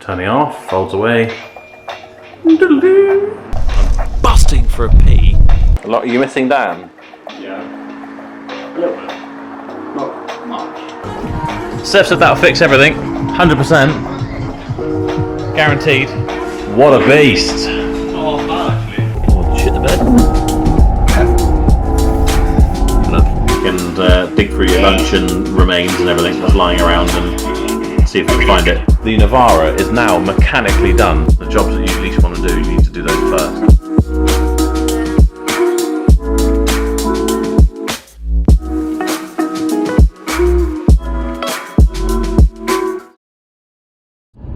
Turning off, folds away. I'm busting for a pee. A lot. Are you missing Dan? Yeah. A little bit. Not much. Steph said that'll fix everything. 100%. Guaranteed. What a beast. Oh, actually. Oh, shit the bed. And dig through your lunch and remains and everything that's lying around and see if you can find it. The Navara is now mechanically done. The jobs that you least want to do, you need to do those first.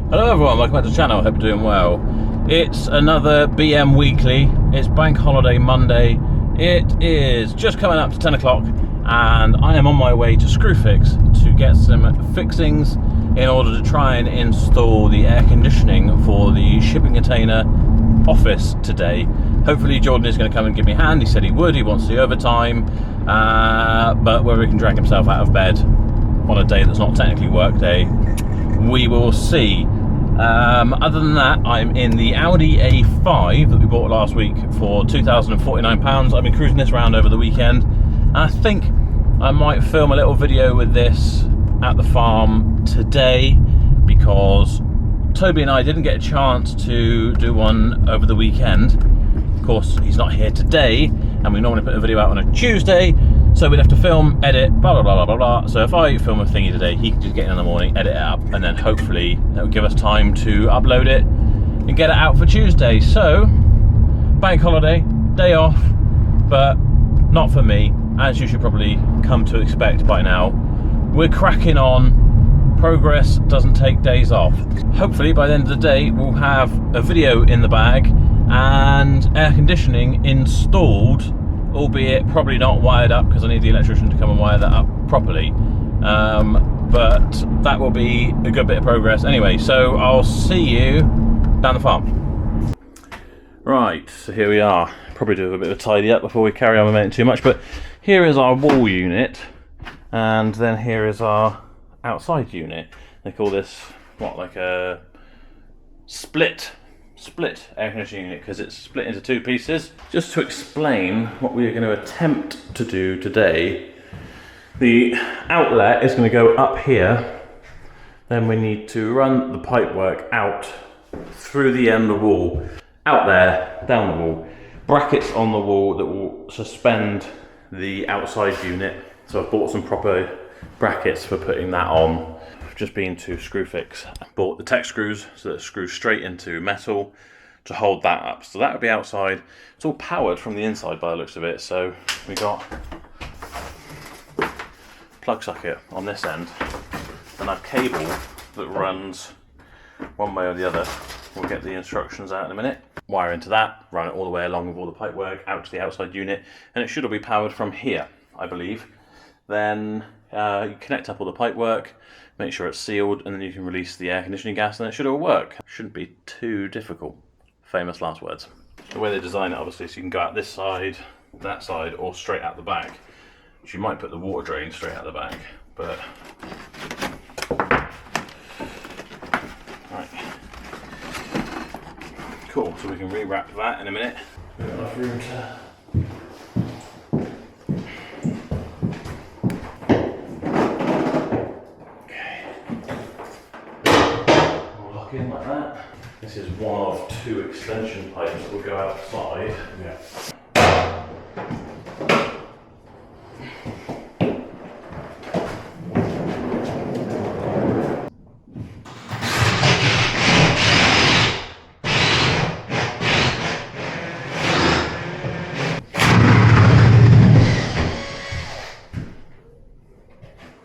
Hello everyone, welcome back to the channel, hope you're doing well. It's another BM Weekly, it's Bank Holiday Monday. It is just coming up to 10 o'clock and I am on my way to Screwfix to get some fixings in order to try and install the air conditioning for the shipping container office today. Hopefully Jordan is going to come and give me a hand. He said he would, he wants the overtime, but whether he can drag himself out of bed on a day that's not technically work day, we will see. Other than that, I'm in the Audi A5 that we bought last week for £2,049. I've been cruising this around over the weekend, and I think I might film a little video with this at the farm today because Toby and I didn't get a chance to do one over the weekend. Of course, he's not here today, and we normally put a video out on a Tuesday, so we'd have to film, edit, blah blah blah blah blah. So if I film a thingy today, he can just get in the morning, edit it up, and then hopefully that will give us time to upload it and get it out for Tuesday. So, bank holiday, day off, but not for me, as you should probably come to expect by now. We're cracking on. Progress doesn't take days off. Hopefully by the end of the day, we'll have a video in the bag and air conditioning installed, albeit probably not wired up because I need the electrician to come and wire that up properly. But that will be a good bit of progress anyway. So I'll see you down the farm. Right, so here we are. Probably do a bit of a tidy up before we carry on with it too much, but here is our wall unit, and then here is our outside unit. They call this, what, like a split air conditioning unit because it's split into two pieces. Just to explain what we are going to attempt to do today, the outlet is going to go up here, then we need to run the pipework out through the end of the wall, out there, down the wall, brackets on the wall that will suspend the outside unit. So I've bought some proper brackets for putting that on. I've just been to Screwfix, bought the tech screws so that it screws straight into metal to hold that up. So that would be outside. It's all powered from the inside by the looks of it. So we got plug socket on this end and a cable that runs one way or the other. We'll get the instructions out in a minute. Wire into that, run it all the way along with all the pipe work out to the outside unit, and it should all be powered from here, I believe. Then you connect up all the pipe work, make sure it's sealed, and then you can release the air conditioning gas and it should all work. Shouldn't be too difficult. Famous last words. The way they design it, obviously, so you can go out this side, that side, or straight out the back. Which you might put the water drain straight out the back, but... Right. Cool, so we can rewrap that in a minute. We've got enough room to... In like that. This is one of two extension pipes that will go outside. Yeah.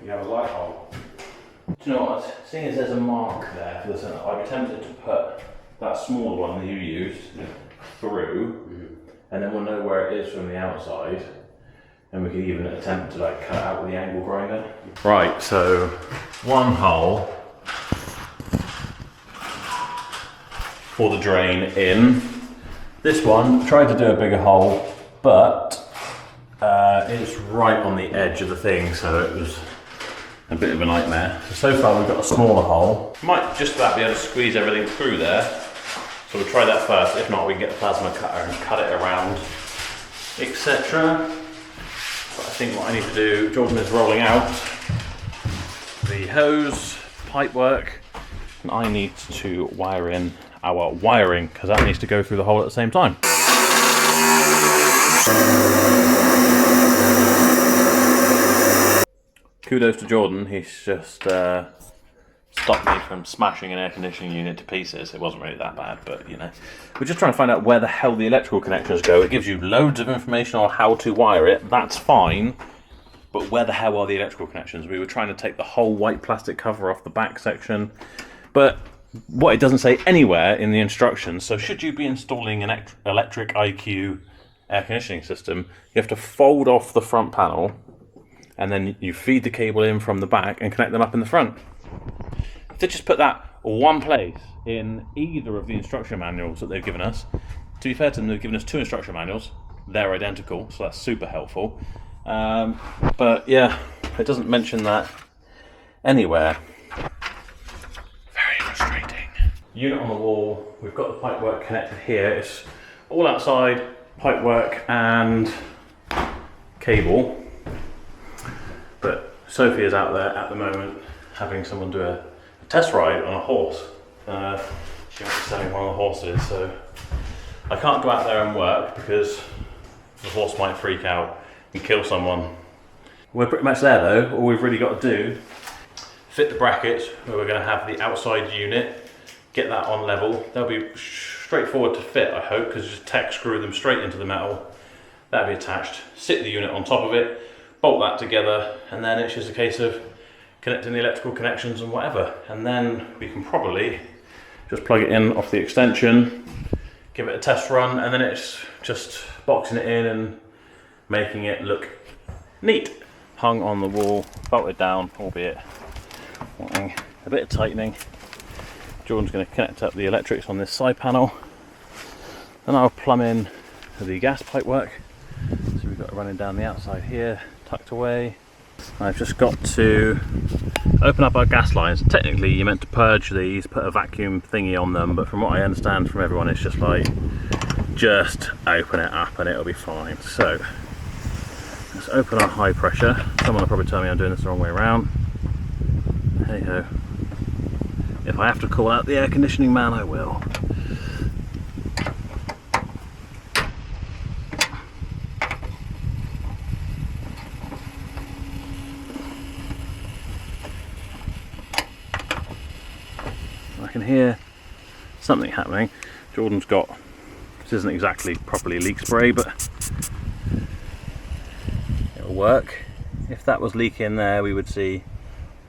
You have a light hole. Do you know what? Seeing as there's a mark there for the centre, I've attempted to put that smaller one that you used through, and then we'll know where it is from the outside, and we can even attempt to like cut out with the angle grinder. Right, so one hole for the drain in. This one, tried to do a bigger hole, but it's right on the edge of the thing, so it was a bit of a nightmare. So far we've got a smaller hole. Might just about be able to squeeze everything through there. So we'll try that first. If not, we can get the plasma cutter and cut it around, etc. But I think what I need to do, Jordan is rolling out the hose, pipe work, and I need to wire in our wiring because that needs to go through the hole at the same time. Kudos to Jordan, he's just stopped me from smashing an air conditioning unit to pieces. It wasn't really that bad, but you know. We're just trying to find out where the hell the electrical connections go. It gives you loads of information on how to wire it, that's fine, but where the hell are the electrical connections? We were trying to take the whole white plastic cover off the back section, but what it doesn't say anywhere in the instructions, so should you be installing an electric IQ air conditioning system, you have to fold off the front panel and then you feed the cable in from the back and connect them up in the front. If they just put that one place in either of the instruction manuals that they've given us, to be fair to them, they've given us 2 instruction manuals, they're identical, so that's super helpful. But yeah, it doesn't mention that anywhere. Very frustrating. Unit on the wall, we've got the pipework connected here, it's all outside, pipework and cable. But Sophie is out there at the moment having someone do a test ride on a horse. She might be selling one of the horses, so I can't go out there and work because the horse might freak out and kill someone. We're pretty much there though. All we've really got to do, fit the brackets where we're going to have the outside unit, get that on level. They'll be straightforward to fit, I hope, because just tack screw them straight into the metal. That'll be attached, sit the unit on top of it, bolt that together, and then it's just a case of connecting the electrical connections and whatever, and then we can probably just plug it in off the extension, give it a test run, and then it's just boxing it in and making it look neat. Hung on the wall, bolted down, albeit wanting a bit of tightening. Jordan's going to connect up the electrics on this side panel, then I'll plumb in the gas pipe work. So we've got it running down the outside here, tucked away. I've just got to open up our gas lines. Technically you're meant to purge these, put a vacuum thingy on them, but from what I understand from everyone it's just like, just open it up and it'll be fine. So let's open our high pressure. Someone will probably tell me I'm doing this the wrong way around. Hey ho. If I have to call out the air conditioning man, I will. I can hear something happening. Jordan's got, this isn't exactly properly leak spray, but it'll work. If that was leaking there, we would see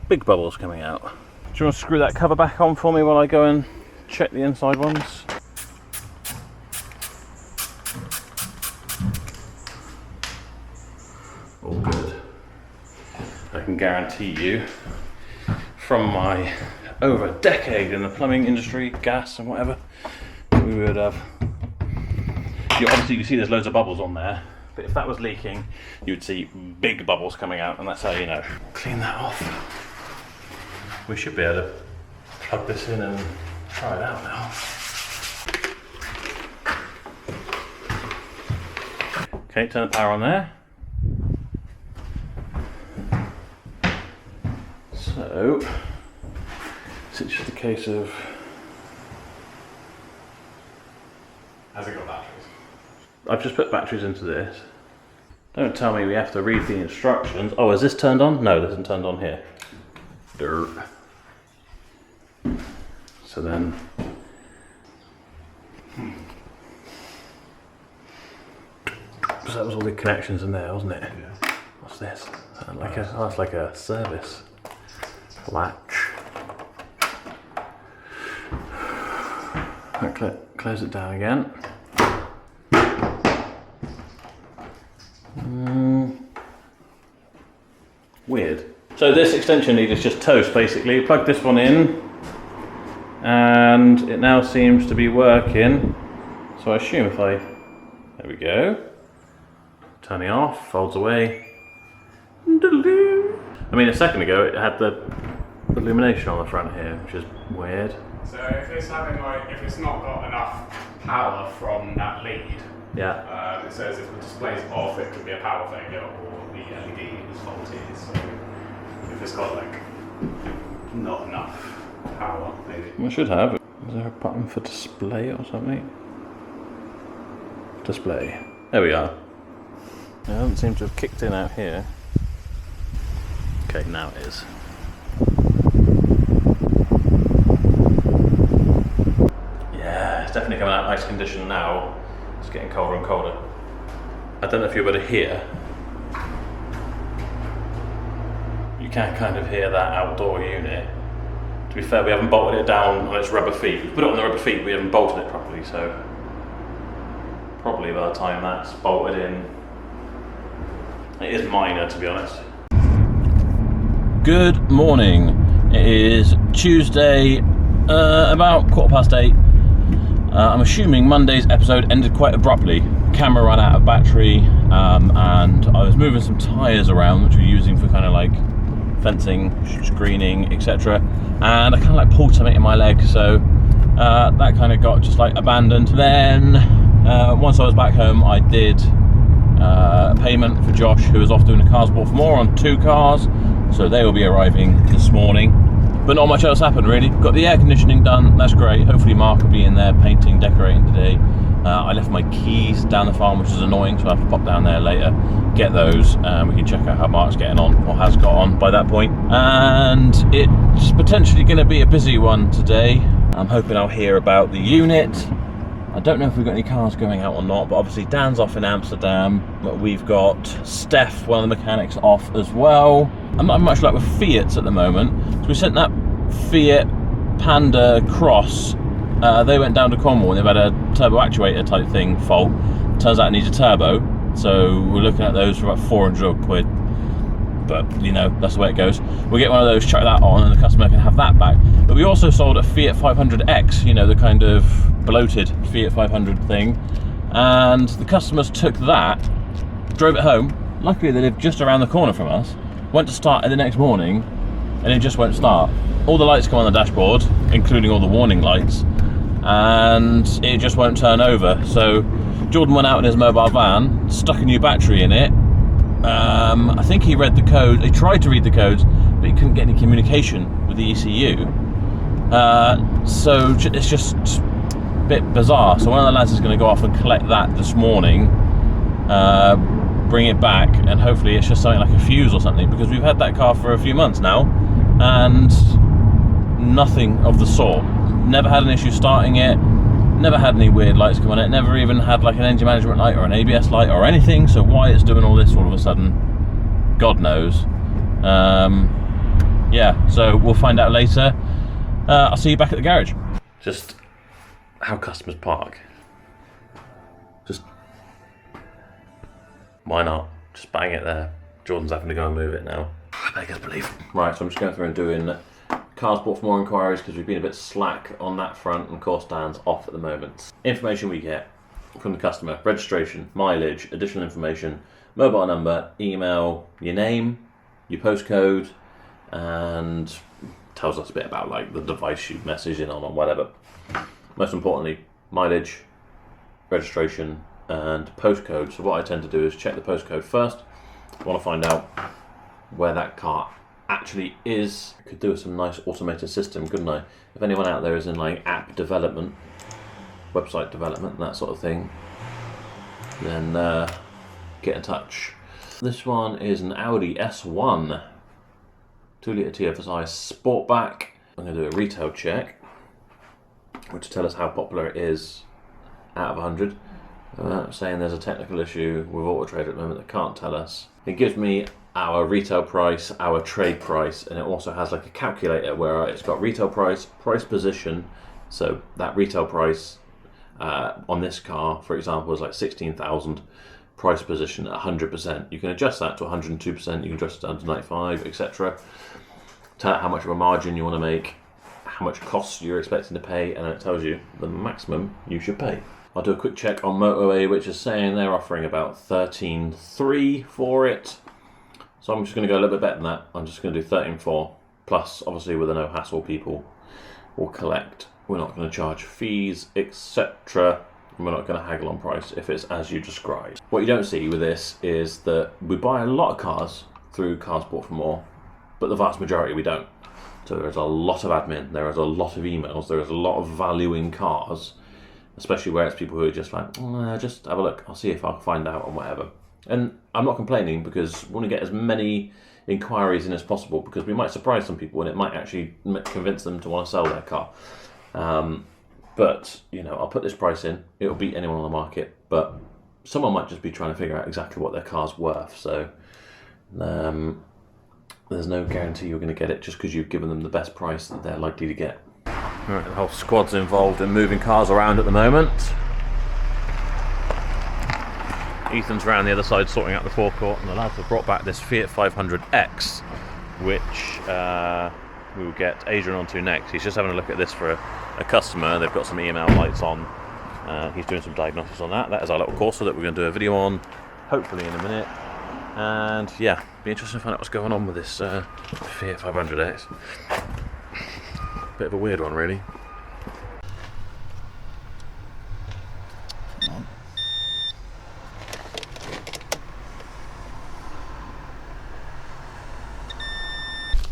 big bubbles coming out. Do you want to screw that cover back on for me while I go and check the inside ones? All good. I can guarantee you, from my over a decade in the plumbing industry, gas and whatever, we would have, obviously you see there's loads of bubbles on there, but if that was leaking, you'd see big bubbles coming out, and that's how you know. Clean that off. We should be able to plug this in and try it out now. Okay, turn the power on there. So, it's just a case of... Has it got batteries? I've just put batteries into this. Don't tell me we have to read the instructions. Oh, is this turned on? No, this isn't turned on here. Dirt. So then, so that was all the connections in there, wasn't it? Yeah. What's this? That's like a service latch. Close it down again. Weird. So this extension lead is just toast basically. Plug this one in and it now seems to be working. So I assume if I, there we go, turning off, folds away. I mean, a second ago it had the illumination on the front here, which is weird. So if it's if it's not got enough power from that lead, Yeah. it says if the display's off, it could be a power failure or the LED is faulty. So if it's got not enough power, maybe. We should have. Is there a button for display or something? Display. There we are. It doesn't seem to have kicked in out here. Okay, now it is. Yeah, it's definitely coming out nice condition now. It's getting colder and colder. I don't know if you're able to hear. You can kind of hear that outdoor unit. To be fair, we haven't bolted it down on its rubber feet. We put it on the rubber feet, we haven't bolted it properly, so probably by the time that's bolted in, it is minor, to be honest. Good morning. It is Tuesday, about 8:15. I'm assuming Monday's episode ended quite abruptly. Camera ran out of battery, and I was moving some tyres around, which we're using for kind of like fencing, screening, etc. And I kind of pulled something in my leg, so that kind of got just abandoned. Then once I was back home, I did a payment for Josh, who was off doing a Cars Bought for More on 2 cars, so they will be arriving this morning. But not much else happened really. Got the air conditioning done, that's great. Hopefully Mark will be in there painting, decorating today. I left my keys down the farm, which is annoying, so I have to pop down there later, get those, and we can check out how Mark's getting on, or has got on by that point. And it's potentially going to be a busy one today. I'm hoping I'll hear about the unit. I don't know if we've got any cars going out or not, but obviously Dan's off in Amsterdam. But we've got Steph, one of the mechanics, off as well. I'm not much luck with Fiats at the moment. So we sent that Fiat Panda Cross. They went down to Cornwall and they've had a turbo actuator type thing fault. Turns out it needs a turbo. So we're looking at those for about 400 quid. But you know, that's the way it goes. We'll get one of those, chuck that on, and the customer can have that back. But we also sold a Fiat 500X, you know, the kind of bloated Fiat 500 thing. And the customers took that, drove it home. Luckily they live just around the corner from us. Went to start it the next morning, and it just won't start. All the lights come on the dashboard, including all the warning lights, and it just won't turn over. So Jordan went out in his mobile van, stuck a new battery in it. I think he read the code. He tried to read the codes, but he couldn't get any communication with the ECU. So it's just a bit bizarre. So one of the lads is going to go off and collect that this morning, bring it back, and hopefully it's just something like a fuse or something, because we've had that car for a few months now, and nothing of the sort. Never had an issue starting it. Never had any weird lights come on it. Never even had an engine management light or an ABS light or anything. So why it's doing all this all of a sudden, God knows. Yeah, so we'll find out later. I'll see you back at the garage. Just how customers park. Just why not? Just bang it there. Jordan's having to go and move it now. I beggars believe. Right, so I'm just going through and doing Cars Bought for More inquiries, because we've been a bit slack on that front, and of course Dan's off at the moment. Information we get from the customer: registration, mileage, additional information, mobile number, email, your name, your postcode, and tells us a bit about the device you've messaged in on or whatever. Most importantly, mileage, registration, and postcode. So what I tend to do is check the postcode first. I want to find out where that car actually is. I could do with some nice automated system, couldn't I? If anyone out there is in app development, website development, that sort of thing, then get in touch. This one is an Audi S1 2-litre TFSI Sportback. I'm going to do a retail check, which will tell us how popular it is out of 100. Saying there's a technical issue with Auto Trader at the moment that can't tell us. It gives me our retail price, our trade price, and it also has a calculator where it's got retail price, price position. So that retail price on this car, for example, is 16,000. Price position at 100%. You can adjust that to 102%. You can adjust it down to 95, etc. Tell it how much of a margin you want to make, how much costs you're expecting to pay, and it tells you the maximum you should pay. I'll do a quick check on Motorway, which is saying they're offering about 13.3 for it. So I'm just going to go a little bit better than that. I'm just going to do 13.4 plus, obviously with the no hassle people will collect. We're not going to charge fees, etc. We're not going to haggle on price if it's as you described. What you don't see with this is that we buy a lot of cars through Cars Bought for More, but the vast majority we don't. So there's a lot of admin, there is a lot of emails, there is a lot of valuing cars, especially where it's people who are just like, just have a look, I'll see if I can find out and whatever. And I'm not complaining because we want to get as many inquiries in as possible because we might surprise some people and it might actually convince them to want to sell their car. But, you know, I'll put this price in, it'll beat anyone on the market, but someone might just be trying to figure out exactly what their car's worth, so there's no guarantee you're going to get it just because you've given them the best price that they're likely to get. Right, the whole squad's involved in moving cars around at the moment. Ethan's around the other side sorting out the forecourt, and the lads have brought back this Fiat 500X, which we will get Adrian onto next. He's just having a look at this for a customer. They've got some email lights on. He's doing some diagnostics on that. That is our little Corsa that we're going to do a video on, hopefully in a minute. And yeah, be interesting to find out what's going on with this Fiat 500X. Bit of a weird one, really.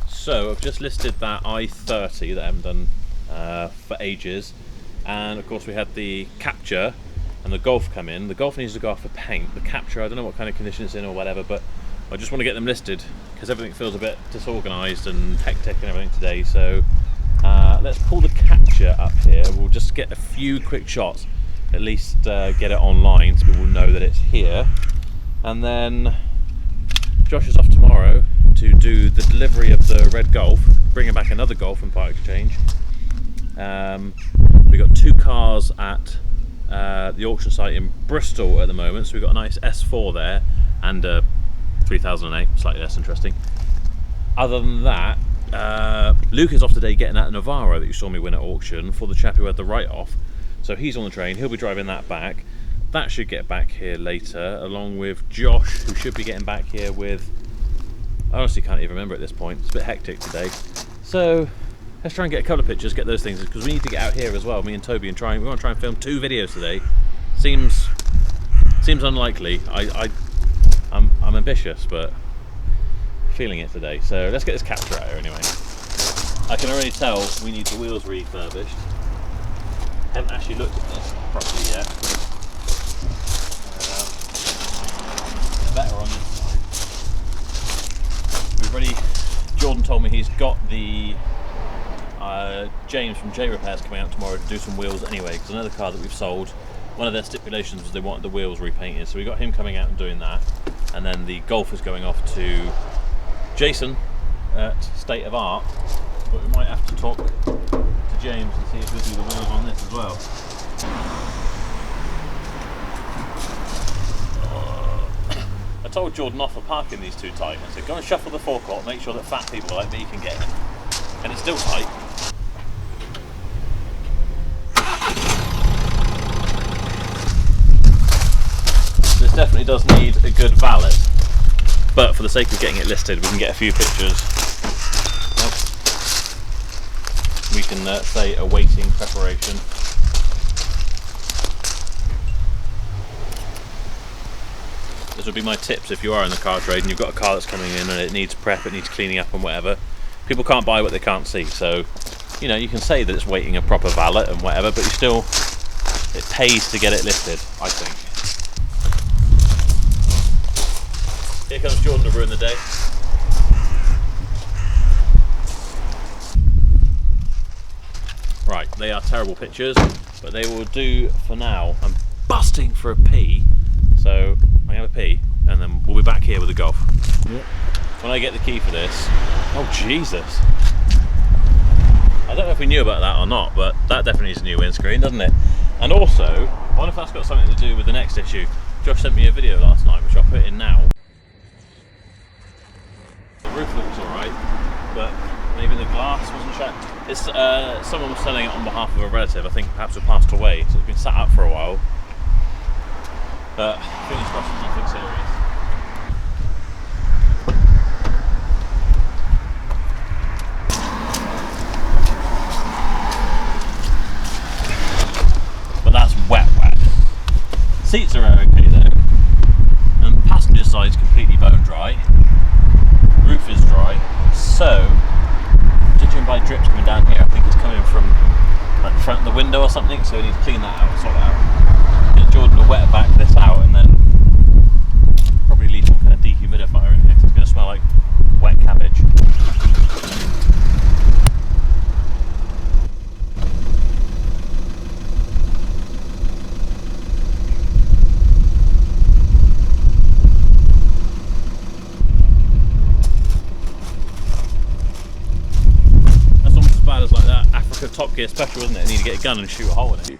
So I've just listed that i30 that I haven't done for ages, and of course we had the Capture and the Golf come in. The Golf needs to go off for paint. The Capture, I don't know what kind of condition it's in or whatever, but I just want to get them listed because everything feels a bit disorganised and hectic and everything today. So let's pull the Capture up here. We'll just get a few quick shots, at least get it online so people know that it's here. And then Josh is off tomorrow to do the delivery of the red Golf, bringing back another Golf from part exchange. We've got two cars at the auction site in Bristol at the moment, so we've got a nice S4 there and a 3008, slightly less interesting. Other than that, Luke is off today getting that Navara that you saw me win at auction for the chap who had the write-off, so he's on the train, he'll be driving that back. That should get back here later, along with Josh, who should be getting back here with, I honestly can't even remember at this point, it's a bit hectic today. So let's try and get a couple of pictures, get those things, because we need to get out here as well, me and Toby, and we want to try and film 2 videos today. Seems unlikely. I'm ambitious, but feeling it today. So let's get this Capture out here anyway. I can already tell we need the wheels refurbished. Haven't actually looked at this properly yet. Better on this side. We've already. Jordan told me he's got the James from J Repairs coming out tomorrow to do some wheels anyway, because another car that we've sold, one of their stipulations was they wanted the wheels repainted, so we got him coming out and doing that. And then the Golf is going off to Jason at State of Art, but we might have to talk to James and see if he'll do the wheels on this as well. I told Jordan off for parking these too tight. I said, go and shuffle the forecourt, make sure that fat people like me can get in. And it's still tight. This definitely does need a good valet, but for the sake of getting it listed, we can get a few pictures. We can say awaiting preparation. This would be my tips if you are in the car trade and you've got a car that's coming in and it needs prep, it needs cleaning up and whatever. People can't buy what they can't see, so you know, you can say that it's waiting a proper valet and whatever, but it pays to get it listed, I think. Here comes Jordan to ruin the day. Right, they are terrible pictures, but they will do for now. I'm busting for a pee, so I'm gonna have a pee, and then we'll be back here with the Golf. Yep. When I get the key for this, oh Jesus! I don't know if we knew about that or not, but that definitely needs a new windscreen, doesn't it? And also, I wonder if that's got something to do with the next issue. Josh sent me a video last night, which I'll put in now. The roof looks alright, but maybe the glass wasn't checked. It's someone was selling it on behalf of a relative, I think perhaps who passed away, so it's been sat up for a while. But fingers crossed it's nothing serious. seats are okay though, and the passenger side's completely bone dry. Roof is dry, so judging by drips coming down here, I think it's coming from like the front of the window or something, so we need to clean that out and sort that out. Get Jordan to wet back this out and then probably leave some kind of dehumidifier in here, 'cause it's going to smell like wet cabbage. Like that Africa Top Gear special, isn't it? You need to get a gun and shoot a hole in it.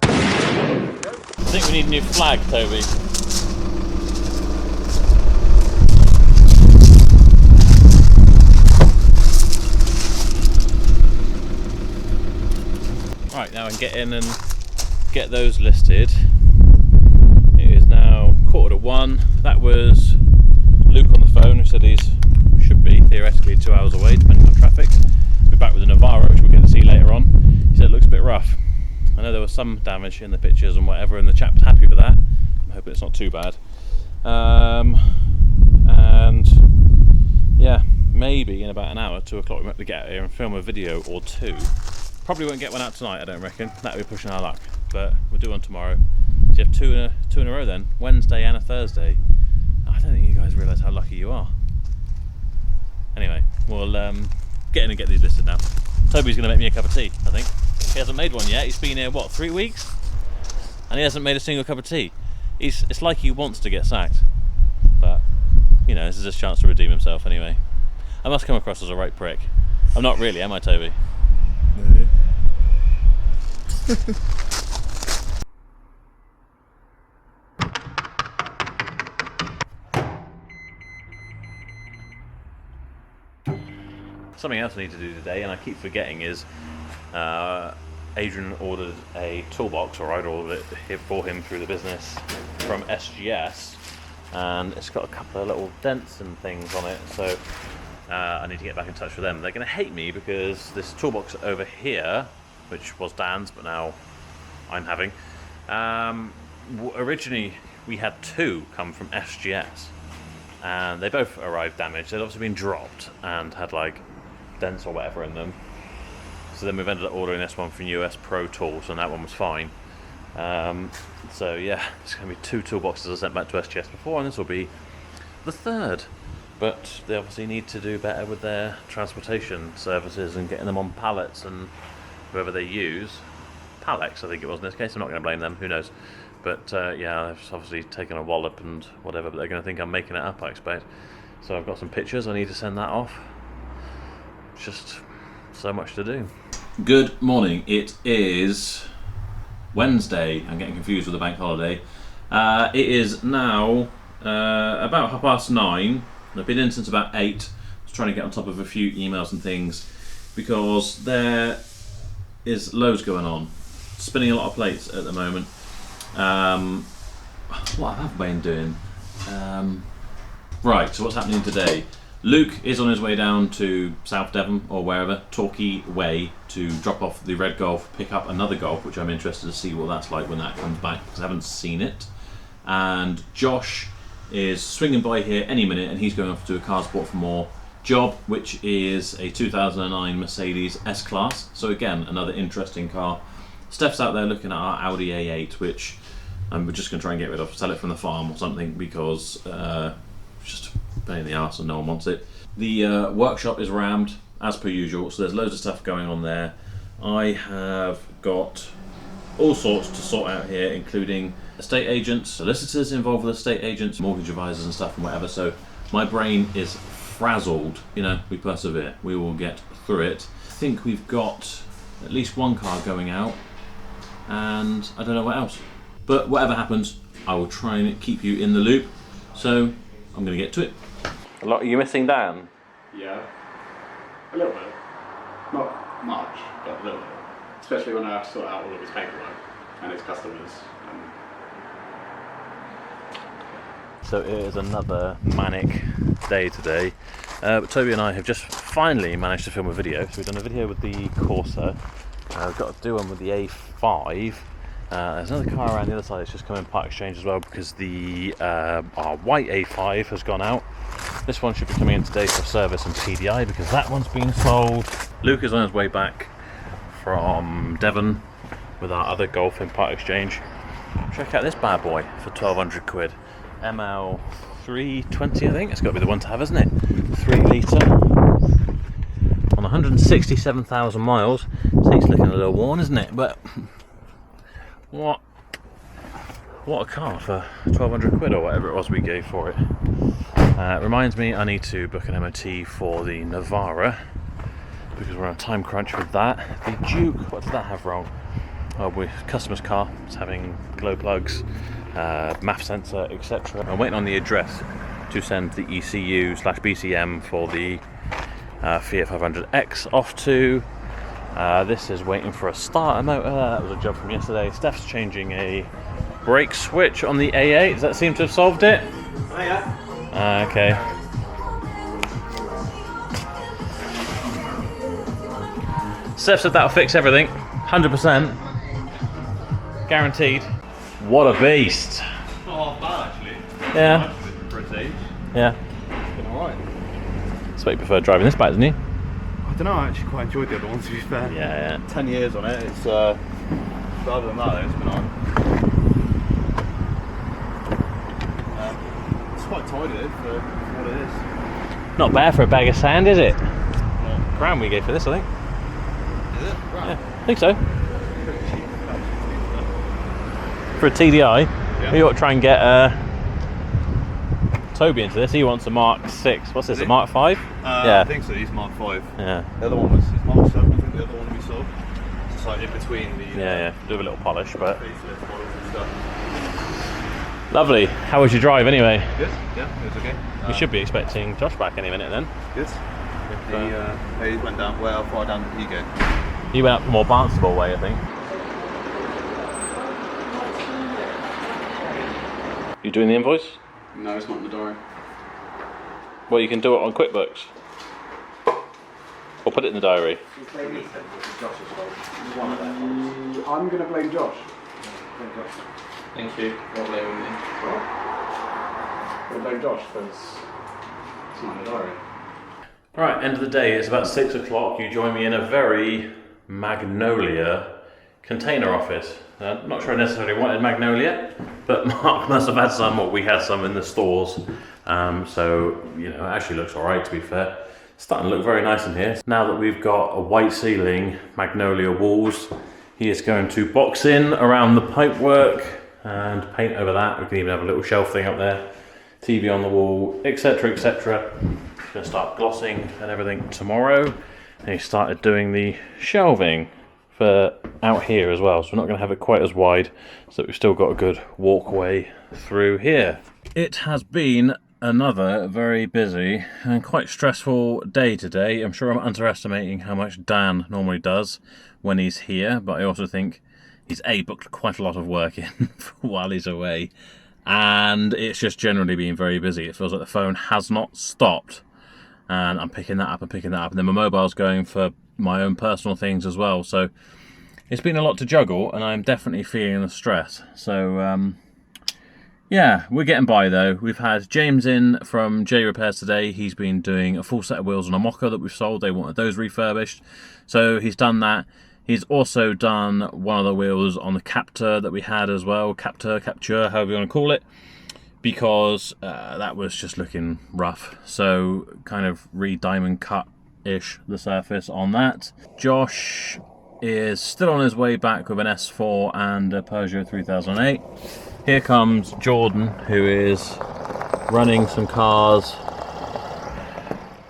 I think we need a new flag, Toby. Right, now I can get in and get those listed. It is now 1:45. That was Luke on the phone who said he's should be theoretically 2 hours away, depending on traffic. We're back with the Navara, which we'll get to see later on. He said it looks a bit rough. I know there was some damage in the pictures and whatever, and the chap's happy with that. I'm hoping it's not too bad. And yeah, maybe in about an hour, 2 o'clock, we might be get out here and film a video or two. Probably won't get one out tonight, I don't reckon. That'll be pushing our luck, but we'll do one tomorrow. So you have two in a row then, Wednesday and a Thursday. I don't think you guys realise how lucky you are. Anyway, we'll get in and get these listed now. Toby's going to make me a cup of tea, I think. He hasn't made one yet. He's been here, what, 3 weeks? And he hasn't made a single cup of tea. It's like he wants to get sacked. But, you know, this is his chance to redeem himself anyway. I must come across as a right prick. I'm not really, am I, Toby? No. Something else I need to do today, and I keep forgetting, is Adrian ordered a toolbox, or I'd ordered it for him through the business from SGS, and it's got a couple of little dents and things on it, so I need to get back in touch with them. They're going to hate me because this toolbox over here, which was Dan's but now I'm having, originally we had 2 come from SGS, and they both arrived damaged. They'd obviously been dropped and had like dents or whatever in them, so then we've ended up ordering this one from US Pro Tools, and that one was fine. So yeah, it's going to be 2 toolboxes I sent back to SGS before, and this will be the 3rd. But they obviously need to do better with their transportation services and getting them on pallets, and whoever they use, Palex I think it was in this case, I'm not going to blame them, who knows. But yeah, I've obviously taken a wallop and whatever, but they're going to think I'm making it up, I expect. So I've got some pictures, I need to send that off. Just so much to do. Good morning. It is Wednesday. I'm getting confused with the bank holiday. It is now about 9:30. I've been in since about 8. Just trying to get on top of a few emails and things because there is loads going on. Spinning a lot of plates at the moment. What have I been doing? Right, so what's happening today? Luke is on his way down to South Devon or wherever, Torquay Way, to drop off the red Golf, pick up another Golf, which I'm interested to see what that's like when that comes back because I haven't seen it. And Josh is swinging by here any minute, and he's going off to do a Cars Bought for More job, which is a 2009 Mercedes S-Class. So again, another interesting car. Steph's out there looking at our Audi A8, which we're just going to try and get rid of, sell it from the farm or something, because it's just a pain in the arse and no one wants it. The workshop is rammed, as per usual, so there's loads of stuff going on there. I have got all sorts to sort out here, including estate agents, solicitors involved with estate agents, mortgage advisors and stuff and whatever, so my brain is frazzled. You know, we persevere, we will get through it. I think we've got at least one car going out, and I don't know what else. But whatever happens, I will try and keep you in the loop, so I'm going to get to it. A lot. Are you missing Dan? Yeah, a little bit. Not much, but a little bit. Especially when I have to sort out all of his paperwork and his customers. So it is another manic day today. But Toby and I have just finally managed to film a video. So we've done a video with the Corsa, I've got to do one with the A5. There's another car around the other side that's just come in part exchange as well, because the our white A5 has gone out. This one should be coming in today for service and PDI, because that one's been sold. Luke is on his way back from Devon with our other Golf in part exchange. Check out this bad boy for 1,200 quid. ML 320, I think. It's got to be the one to have, isn't it? 3 litre. On 167,000 miles. Seat's looking a little worn, isn't it? But what a car for 1,200 quid or whatever it was we gave for it. Reminds me I need to book an MOT for the Navara, because we're on a time crunch with that. The Duke, what did that have wrong? Oh, customer's car, it's having glow plugs, MAF sensor, etc. I'm waiting on the address to send the ECU/BCM for the Fiat 500X off to. This is waiting for a starter motor. That was a job from yesterday. Steph's changing a brake switch on the A8. Does that seem to have solved it? Oh yeah. Okay. Steph said that'll fix everything. 100%. Guaranteed. What a beast. Not half bad actually. Yeah. For its age. Yeah. Been alright. So you prefer driving this back, didn't you? I don't know, I actually quite enjoyed the other one, to be fair. Yeah. 10 years on it, it's but other than that it's been on. It's quite tidy for what it is. Not bad for a bag of sand, is it? Yeah. Grand we gave for this, I think. Is it? Right. Yeah, I think so. Pretty cheap, For a TDI, yeah. we ought to try and get Toby into this. He wants a Mark 6. What's this, a Mark 5? I think so, he's Mark 5. Yeah. The other one was his Mark 7, I think the other one we saw. It's like in between the Yeah. Do a little polish, but facelift models and stuff. lovely. How was your drive anyway? Good, yeah, it was okay. We should be expecting Josh back any minute then. Good. He went down, well, how far down did he go? He went up the more Barnstable way, I think. You doing the invoice? No, it's not in the diary. Well, you can do it on QuickBooks. Or put it in the diary. I'm going to blame Josh. Thank you. Don't blame me. We'll blame Josh because it's not in the diary. Right, end of the day, it's about 6 o'clock. You join me in a very Magnolia container office. Not sure I necessarily wanted Magnolia, but Mark must have had some, or we had some in the stores. So, you know, it actually looks alright, to be fair. It's starting to look very nice in here. Now that we've got a white ceiling, Magnolia walls, he is going to box in around the pipework and paint over that. We can even have a little shelf thing up there, TV on the wall, etc, etc. He's going to start glossing and everything tomorrow. And he started doing the shelving for out here as well, so we're not going to have it quite as wide, so that we've still got a good walkway through here. It has been another very busy and quite stressful day today. I'm sure I'm underestimating how much Dan normally does when he's here, but I also think he's booked quite a lot of work in while he's away, and it's just generally been very busy. It feels like the phone has not stopped, and I'm picking that up and picking that up, and then my mobile's going for my own personal things as well, so it's been a lot to juggle, and I'm definitely feeling the stress. So yeah, we're getting by though. We've had James in from J Repairs today. He's been doing a full set of wheels on a Mocha that we've sold. They wanted those refurbished, so he's done that. He's also done one of the wheels on the Captur that we had as well, Captur, however you want to call it, because that was just looking rough. So kind of re-diamond cut-ish the surface on that. Josh is still on his way back with an S4 and a Peugeot 3008. Here comes Jordan, who is running some cars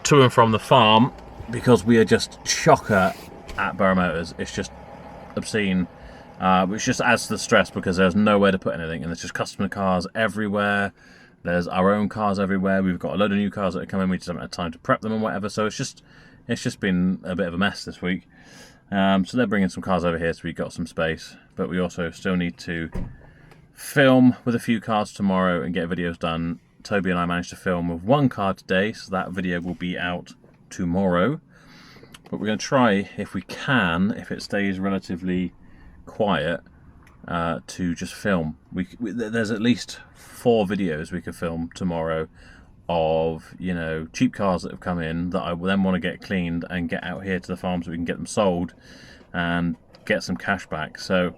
to and from the farm, because we are just chocker at Berrow Motors. It's just obscene, which just adds to the stress because there's nowhere to put anything, and there's just customer cars everywhere. There's our own cars everywhere. We've got a load of new cars that are coming. We just haven't had time to prep them and whatever. So it's just been a bit of a mess this week. So they're bringing some cars over here, so we've got some space. But we also still need to film with a few cars tomorrow and get videos done. Toby and I managed to film with one car today, so that video will be out tomorrow. but we're going to try, if we can, if it stays relatively quiet, to just film. There's at least 4 videos we could film tomorrow of, you know, cheap cars that have come in that I then want to get cleaned and get out here to the farm so we can get them sold and get some cash back. So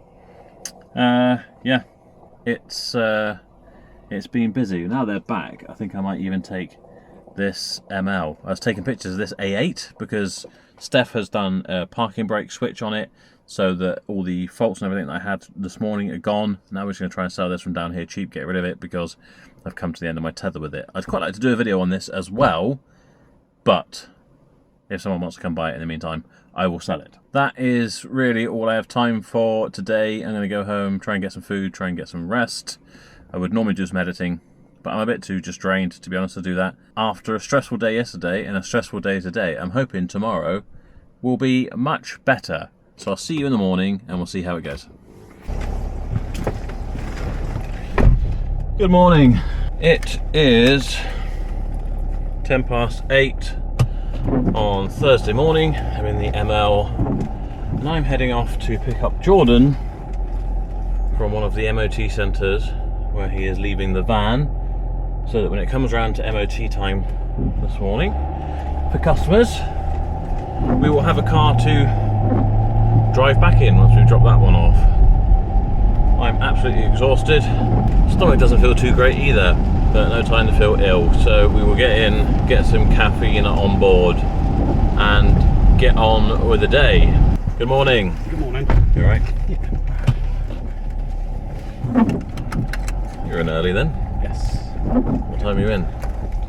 yeah, it's been busy. Now they're back, I think I might even take this ML. I was taking pictures of this A8 because Steph has done a parking brake switch on it so that all the faults and everything that I had this morning are gone. Now we're just going to try and sell this from down here cheap, get rid of it, because I've come to the end of my tether with it. I'd quite like to do a video on this as well, but if someone wants to come buy it in the meantime, I will sell it. That is really all I have time for today. I'm going to go home, try and get some food, try and get some rest. I would normally do some editing, but I'm a bit too just drained, to be honest, to do that. After a stressful day yesterday and a stressful day today, I'm hoping tomorrow will be much better. So I'll see you in the morning and we'll see how it goes. Good morning. It is 8:10 on Thursday morning. I'm in the ML and I'm heading off to pick up Jordan from one of the MOT centres where he is leaving the van, so that when it comes around to MOT time this morning for customers, we will have a car to drive back in once we drop that one off. I'm absolutely exhausted. Stomach doesn't feel too great either, but no time to feel ill. So we will get in, get some caffeine on board, and get on with the day. Good morning. Good morning. You alright? Yeah. You're in early then? Yes. What time are you in?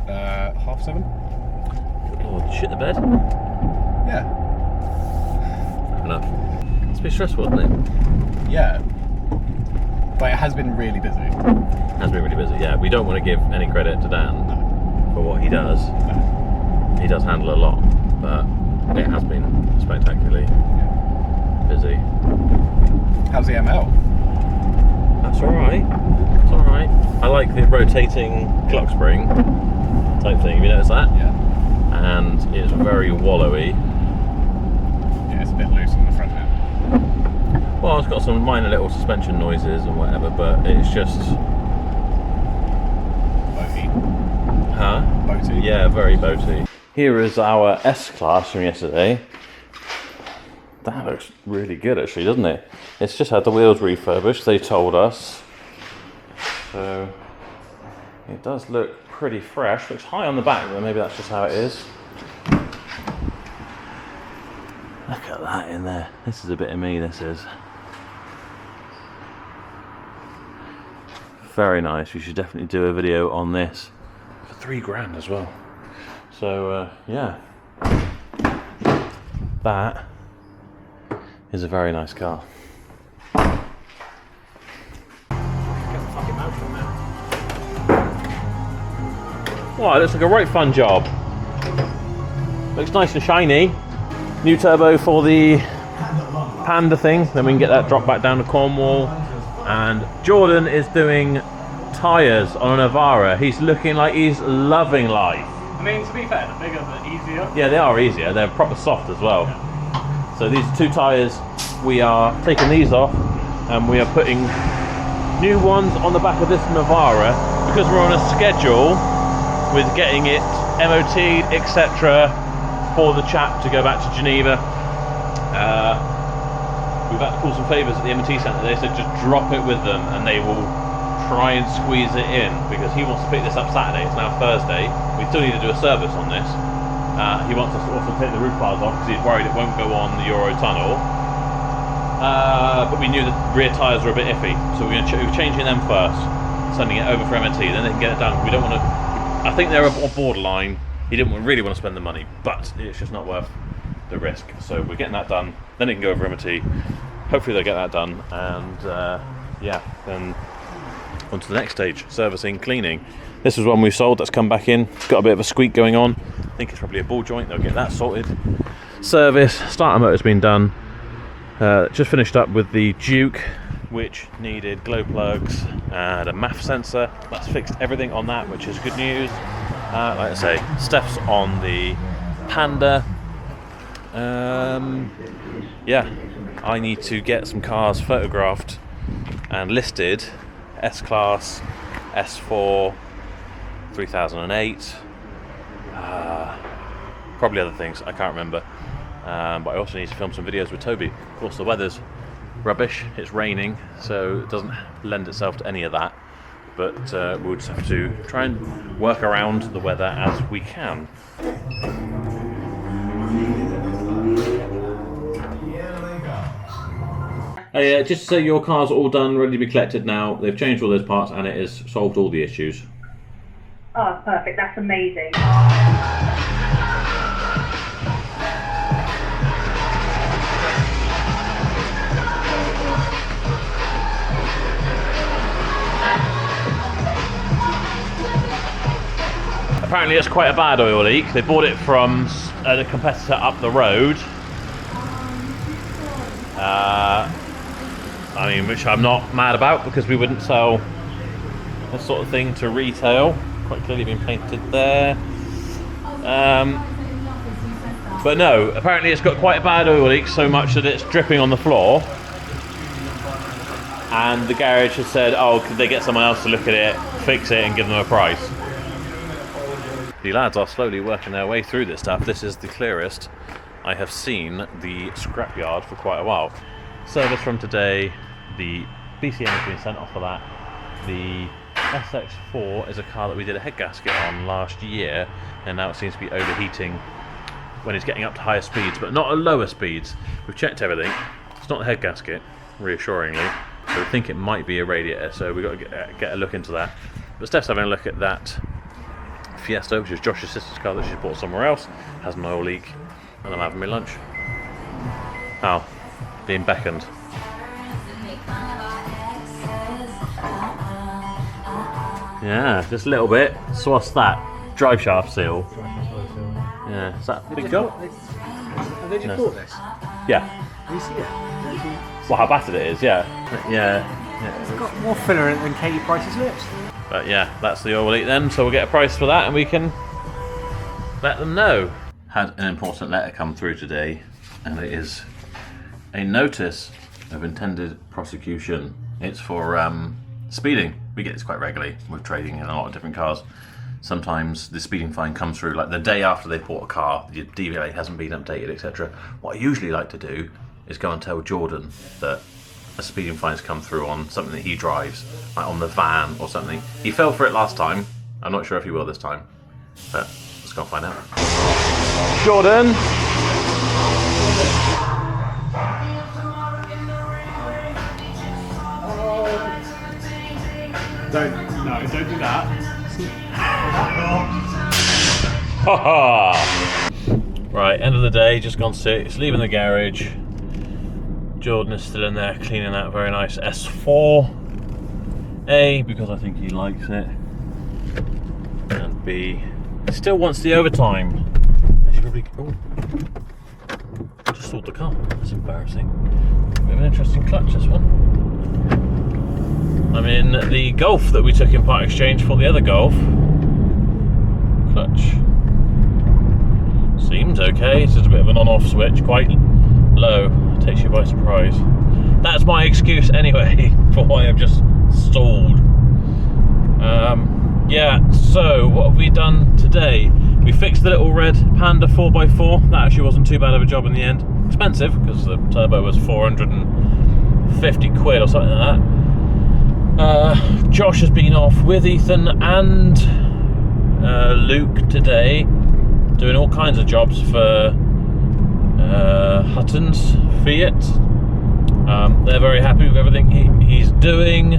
7:30. Good Lord, shit the bed? Yeah. Fair enough. It's a bit stressful, isn't it? Yeah. But it has been really busy. Has been really busy, yeah. We don't want to give any credit to Dan for what he does. No. He does handle a lot, but it has been spectacularly busy. How's the ML? That's alright. It's alright. I like the rotating clock spring type thing. Have you noticed that? Yeah. And it's very wallowy. Yeah, it's a bit loose in the front end. Well, it's got some minor little suspension noises and whatever, but it's just... Boaty. Huh? Boaty. Yeah, very boaty. Here is our S-Class from yesterday. That looks really good actually, doesn't it? It's just had the wheels refurbished, they told us. So it does look pretty fresh. Looks high on the back, but maybe that's just how it is. Look at that in there. This is a bit of me, this is. Very nice. We should definitely do a video on this for £3,000 as well. So yeah, that is a very nice car. Wow, it looks like a right fun job. Looks nice and shiny. New turbo for the Panda thing, then we can get that dropped back down to Cornwall. And Jordan is doing tyres on a Navara. He's looking like he's loving life. I mean, to be fair, the bigger the easier. Yeah, they are easier. They're proper soft as well. Yeah. So these are 2 tyres. We are taking these off and we are putting new ones on the back of this Navara because we're on a schedule with getting it MOT'd, etc. for the chap to go back to Geneva. We've had to call some favours at the MOT centre. They said just drop it with them and they will try and squeeze it in because he wants to pick this up Saturday. It's now Thursday. We still need to do a service on this. He wants us to also take the roof bars off because he's worried it won't go on the Eurotunnel. But we knew the rear tyres were a bit iffy, so we're changing them first, sending it over for MOT, then they can get it done. We don't want to. I think they're on borderline. He didn't really want to spend the money, but it's just not worth the risk. So we're getting that done. Then it can go over MOT. Hopefully they'll get that done, and yeah, then on to the next stage: servicing, cleaning. This is one we sold. That's come back in. It's got a bit of a squeak going on. I think it's probably a ball joint. They'll get that sorted. Service. Starter motor's been done. Just finished up with the Duke, which needed glow plugs and a MAF sensor. That's fixed everything on that, which is good news. Like I say, Steph's on the Panda. Yeah, I need to get some cars photographed and listed. S-Class, S4, 3008, probably other things, I can't remember. But I also need to film some videos with Toby. Of course, the weather's rubbish, it's raining, so it doesn't lend itself to any of that. But we'll just have to try and work around the weather as we can. Just to say, your car's all done, ready to be collected now. They've changed all those parts and it has solved all the issues. Oh, perfect. That's amazing. Apparently it's quite a bad oil leak. They bought it from a competitor up the road. I mean, which I'm not mad about because we wouldn't sell this sort of thing to retail. Quite clearly been painted there. But no, apparently it's got quite a bad oil leak, so much that it's dripping on the floor. And the garage has said, oh, could they get someone else to look at it, fix it and give them a price? The lads are slowly working their way through this stuff. This is the clearest I have seen the scrapyard for quite a while. Service from today, the BCM has been sent off for that. The SX4 is a car that we did a head gasket on last year, and now it seems to be overheating when it's getting up to higher speeds, but not at lower speeds. We've checked everything. It's not the head gasket, reassuringly. So we think it might be a radiator, so we've got to get a look into that. But Steph's having a look at that Fiesta, which is Josh's sister's car that she's bought somewhere else. Has an oil leak, and I'm having my lunch. Oh, being beckoned. Yeah, just a little bit. So what's that? Drive shaft seal. Yeah, is that a big job? Have they just bought this? Yeah. Can you see it? Well, how battered it is, yeah. Yeah. It's got more filler in it than Katie Price's lips. But yeah, that's the oil leak then, so we'll get a price for that and we can let them know. Had an important letter come through today, and it is a notice of intended prosecution. It's for speeding. We get this quite regularly. We're trading in a lot of different cars. Sometimes the speeding fine comes through like the day after they bought a car, the DVLA hasn't been updated, etc. What I usually like to do is go and tell Jordan that a speeding fine's come through on something that he drives, like on the van or something. He fell for it last time. I'm not sure if he will this time, but let's go and find out. Jordan! Don't do that. Right, end of the day, just gone 6, leaving the garage. Jordan is still in there cleaning that very nice S4. A, because I think he likes it. And B, he still wants the overtime. As you probably... Oh, just stalled the car. That's embarrassing. Bit of an interesting clutch, this one. I'm in the Golf that we took in part exchange for the other Golf. Clutch seems okay. It's just a bit of an on-off switch, quite low. Takes you by surprise. That's my excuse anyway for why I've just stalled. Yeah, so what have we done today? We fixed the little red Panda 4x4. That actually wasn't too bad of a job in the end. Expensive, because the turbo was 450 quid or something like that. Josh has been off with Ethan and Luke today, doing all kinds of jobs for Hutton's Fiat. They're very happy with everything he's doing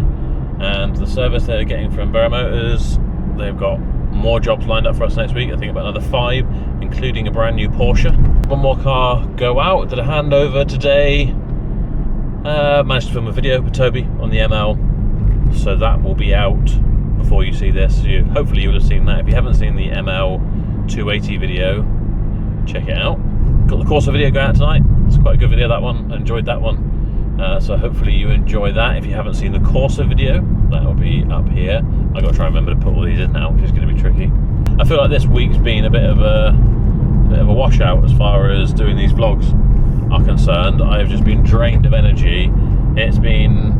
and the service they're getting from Berrow Motors. They've got more jobs lined up for us next week. I think about another 5, including a brand new Porsche. One more car go out. Did a handover today. Managed to film a video with Toby on the ML, so that will be out before you see this. Hopefully you'll have seen that. If you haven't seen the ML 280 video, check it out. Got the Corsa video going out tonight. It's quite a good video, that one. I enjoyed that one. So hopefully you enjoy that. If you haven't seen the Corsa video, that will be up here. I've got to try and remember to put all these in now, which is going to be tricky. I feel like this week's been a bit of a bit of a washout as far as doing these vlogs are concerned. I've just been drained of energy. It's been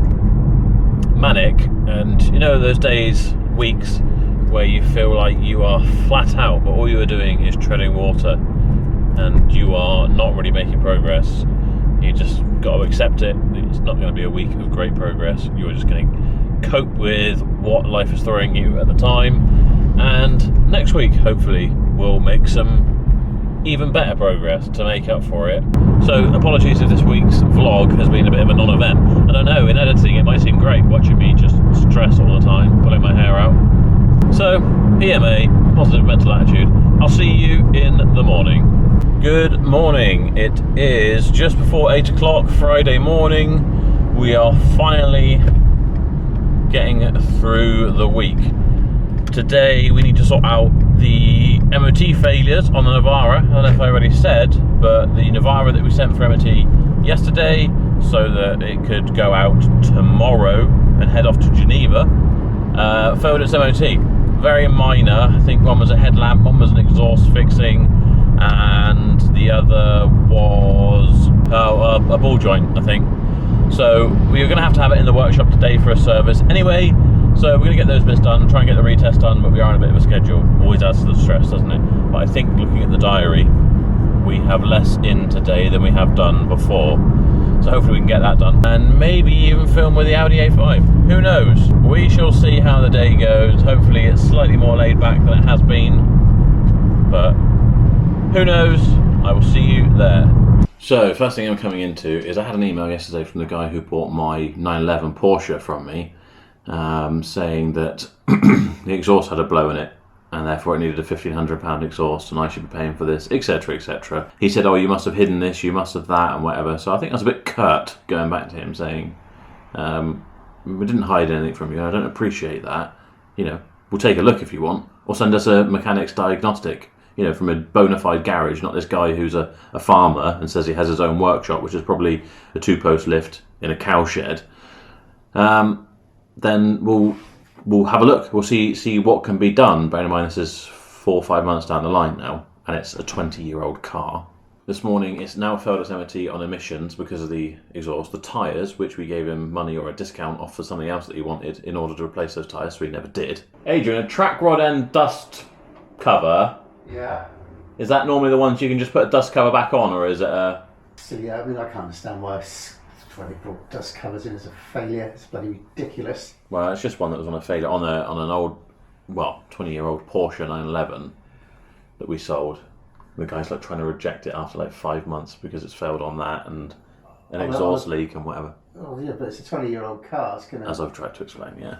manic, and you know those days, weeks, where you feel like you are flat out, but all you are doing is treading water, and you are not really making progress. You just got to accept it. It's not going to be a week of great progress. You're just going to cope with what life is throwing you at the time, and next week hopefully we'll make some even better progress to make up for it. So apologies if this week's vlog has been a bit of a non-event. I don't know, in editing it might seem great watching me just stress all the time, pulling my hair out. So, PMA, positive mental attitude. I'll see you in the morning. Good morning. It is just before 8 o'clock Friday morning. We are finally getting through the week. Today we need to sort out the MOT failures on the Navara. I don't know if I already said, but the Navara that we sent for MOT yesterday so that it could go out tomorrow and head off to Geneva failed its MOT. Very minor. I think one was a headlamp, one was an exhaust fixing, and the other was a ball joint, I think. So we are going to have it in the workshop today for a service anyway. So we're going to get those bits done, try and get the retest done, but we are on a bit of a schedule. Always adds to the stress, doesn't it? But I think looking at the diary, we have less in today than we have done before. So hopefully we can get that done. And maybe even film with the Audi A5. Who knows? We shall see how the day goes. Hopefully it's slightly more laid back than it has been. But who knows? I will see you there. So first thing I'm coming into is I had an email yesterday from the guy who bought my 911 Porsche from me. Saying that the exhaust had a blow in it and therefore it needed a £1,500 exhaust and I should be paying for this, etc, etc. He said, oh, you must have hidden this, you must have that, and whatever. So I think I was a bit curt going back to him saying, we didn't hide anything from you, I don't appreciate that. You know, we'll take a look if you want, or send us a mechanic's diagnostic, you know, from a bona fide garage, not this guy who's a farmer and says he has his own workshop, which is probably a 2-post lift in a cow shed. Then we'll have a look. We'll see what can be done. Bearing in mind this is 4 or 5 months down the line now, and it's a 20-year-old car. This morning it's now failed its MOT on emissions because of the exhaust. The tyres, which we gave him money or a discount off for something else that he wanted in order to replace those tyres, so he never did. Adrian, a track rod end dust cover. Yeah. Is that normally the ones you can just put a dust cover back on, or is it a... So yeah, I mean, I can't understand why they brought dust covers in as a failure. It's bloody ridiculous. Well, it's just one that was on a failure on an old, 20-year-old Porsche 911 that we sold. The guy's like trying to reject it after like 5 months because it's failed on that and an exhaust leak and whatever. Oh yeah, but it's a 20-year-old car. It's gonna... As I've tried to explain, yeah.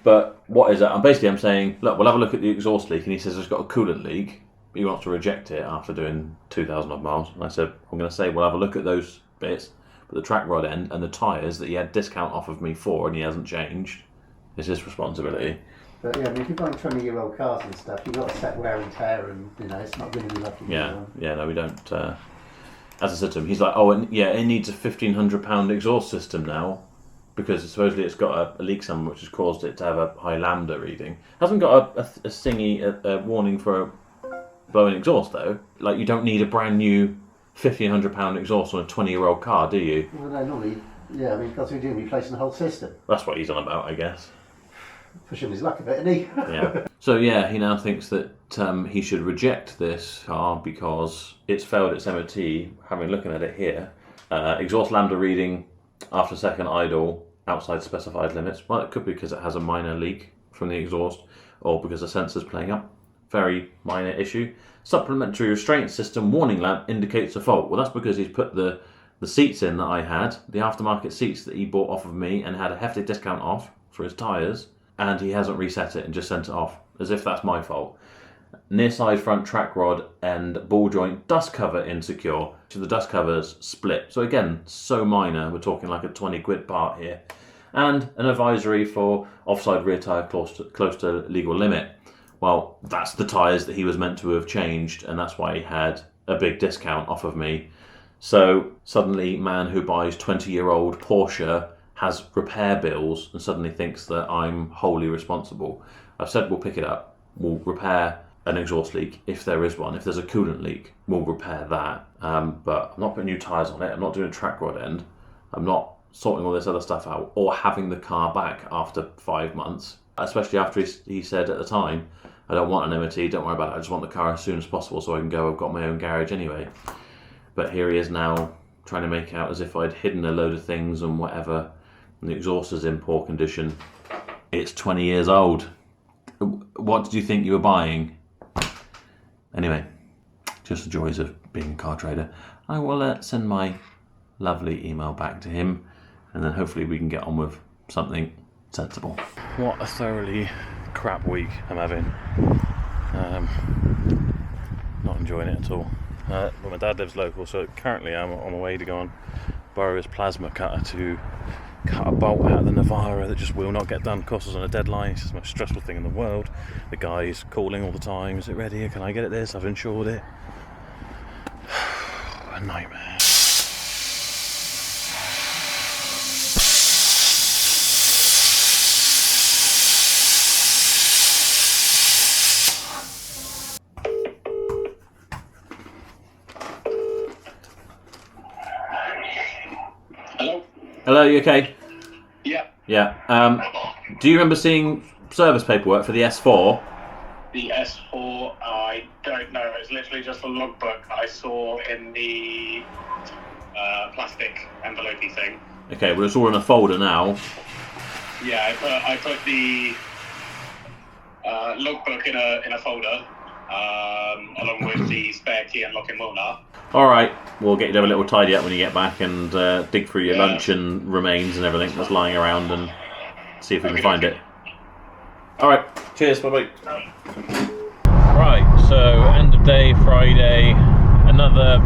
But what is it? I'm saying, look, we'll have a look at the exhaust leak, and he says it's got a coolant leak. He wants to reject it after doing 2,000 odd miles. And I said, I'm going to say we'll have a look at those bits. But the track rod end and the tyres that he had discount off of me for and he hasn't changed is his responsibility. But yeah, I mean, if you're buying 20-year-old cars and stuff, you've got to set wear and tear, and you know, it's not going to be lucky. Yeah, no, we don't. As I said to him, he's like, oh, it needs a £1,500 exhaust system now because supposedly it's got a leak somewhere which has caused it to have a high lambda reading. Hasn't got a warning for a blowing exhaust though. Like, you don't need a brand new £1,500 exhaust on a 20-year-old car, do you? Well, no, normally, yeah, I mean, that's what you're doing, replacing the whole system. That's what he's on about, I guess. Pushing his luck a bit, isn't he? Yeah. So yeah, he now thinks that he should reject this car because it's failed its MOT. Having looking at it here, exhaust lambda reading after second idle outside specified limits. Well, it could be because it has a minor leak from the exhaust, or because the sensor's playing up. Very minor issue. Supplementary restraint system warning lamp indicates a fault. Well, that's because he's put the seats in that I had, the aftermarket seats that he bought off of me and had a hefty discount off for his tyres, and he hasn't reset it and just sent it off, as if that's my fault. Near side front track rod and ball joint dust cover insecure. So the dust cover's split. So again, so minor, we're talking like a 20 quid part here. And an advisory for offside rear tyre close to legal limit. Well, that's the tyres that he was meant to have changed, and that's why he had a big discount off of me. So suddenly, man who buys 20-year-old Porsche has repair bills and suddenly thinks that I'm wholly responsible. I've said we'll pick it up, we'll repair an exhaust leak, if there is one. If there's a coolant leak, we'll repair that. But I'm not putting new tyres on it. I'm not doing a track rod end. I'm not sorting all this other stuff out or having the car back after 5 months. Especially after he said at the time, I don't want an MOT, don't worry about it. I just want the car as soon as possible so I can go. I've got my own garage anyway. But here he is now trying to make out as if I'd hidden a load of things and whatever. And the exhaust is in poor condition. It's 20 years old. What did you think you were buying? Anyway, just the joys of being a car trader. I will send my lovely email back to him, and then hopefully we can get on with something sensible. What a thoroughly crap week I'm having. Not enjoying it at all. But my dad lives local, so currently I'm on my way to go and borrow his plasma cutter to cut a bolt out of the Navara that just will not get done. Of course, it's on a deadline. It's the most stressful thing in the world. The guy's calling all the time. Is it ready? Can I get it this? I've insured it. A nightmare. Hello, you okay? Yeah. Yeah. Do you remember seeing service paperwork for the S4? The S4, I don't know. It's literally just a logbook I saw in the plastic envelope-y thing. Okay, well it's all in a folder now. Yeah, I put the logbook in a folder along with the spare key and locking wheel nut. Alright, we'll get you to have a little tidy up when you get back and dig through your lunch and remains and everything that's lying around and see if we can find it. Alright, cheers, bye-bye. Right, so end of day, Friday, another